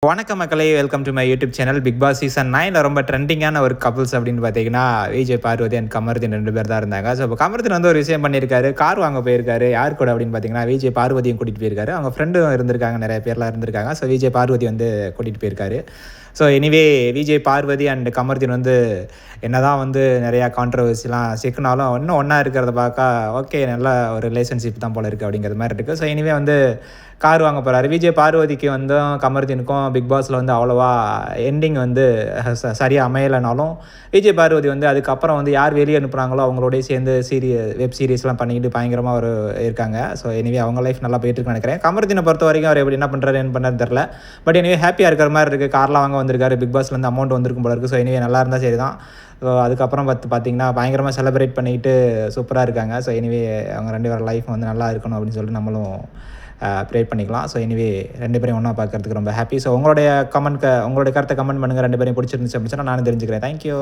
வணக்கம் மக்களே, welcome to my YouTube channel. Bigg Boss season 9 ரொம்ப ட்ரெண்டிங்கான ஒரு கப்புள்ஸ் அப்படின்னு பார்த்தீங்கன்னா விஜய், பார்வதி அண்ட் கமருதீன் 2 பேர் தான் இருந்தாங்க. ஸோ இப்போ கமருதீன் வந்து ஒரு விஷயம் பண்ணியிருக்காரு. கார் வாங்க போயிருக்காரு. யார் கூட அப்படின்னு பார்த்தீங்கன்னா விஜய் பார்வதியும் கூட்டிகிட்டு போயிருக்காரு. அவங்க ஃப்ரெண்டும் இருந்திருக்காங்க, நிறைய பேர்லாம் இருந்திருக்காங்க. ஸோ விஜய் பார்வதி வந்து கூட்டிகிட்டு போயிருக்காரு. So anyway Vijay, Parvathi and Kamarudeen வந்து என்ன தான் வந்து நிறையா கான்ட்ரவர்சிலாம் சிக்கினாலும் இன்னும் ஒன்றா இருக்கிறத பார்க்க ஓகே, நல்ல ஒரு ரிலேஷன்ஷிப் தான் போல இருக்குது அப்படிங்கிற மாதிரி இருக்குது. ஸோ எனிவே வந்து கார் வாங்க போகிறாரு. விஜய் பார்வதிக்கு வந்து கமருதீனுக்கும் பிக் பாஸில் வந்து அவ்வளோவா எண்டிங் வந்து சரியாக அமையலைனாலும் விஜய் பார்வதி வந்து அதுக்கப்புறம் வந்து யார் வெளியே அனுப்புகிறாங்களோ அவங்களோடய சேர்ந்து வெப் சீரிஸ்லாம் பண்ணிக்கிட்டு பயங்கரமாக ஒரு இருக்காங்க. ஸோ எனிவே அவங்க லைஃப் நல்லா போயிட்டுருக்குன்னு நினைக்கிறேன். கமருதீனை பொறுத்த வரைக்கும் அவர் எப்படி என்ன பண்ணுறாரு என்ன பண்ணுறது தெரில. பட் எனிவே ஹாப்பியாக இருக்கிற மாதிரி இருக்குது. கார்லாம் வாங்க வந்திருக்காரு. பிக் பாஸ்லேருந்து அமௌண்ட் வந்திருக்கும் போல இருக்குது. ஸோ எனிவே நல்லா இருந்தால் சரி தான். ஸோ அதுக்கப்புறம் பார்த்தீங்கன்னா பயங்கரமாக செலிப்ரேட் பண்ணிக்கிட்டு சூப்பராக இருக்காங்க. ஸோ எனிவே அவங்க 2 பேர் லைஃப் வந்து நல்லா இருக்கணும் அப்படின்னு சொல்லிட்டு நம்மளும் ப்ரே பண்ணிக்கலாம். ஸோ எனிவே 2 பேரையும் ஒன்றா பார்க்கறதுக்கு ரொம்ப ஹாப்பி. ஸோ உங்களுடைய கருத்தை கமெண்ட் பண்ணுங்கள். 2 பேரையும் பிடிச்சிருந்துச்சு அப்படின்னு சொன்னால் நானும் தெரிஞ்சுக்கிறேன். தேங்க்யூ.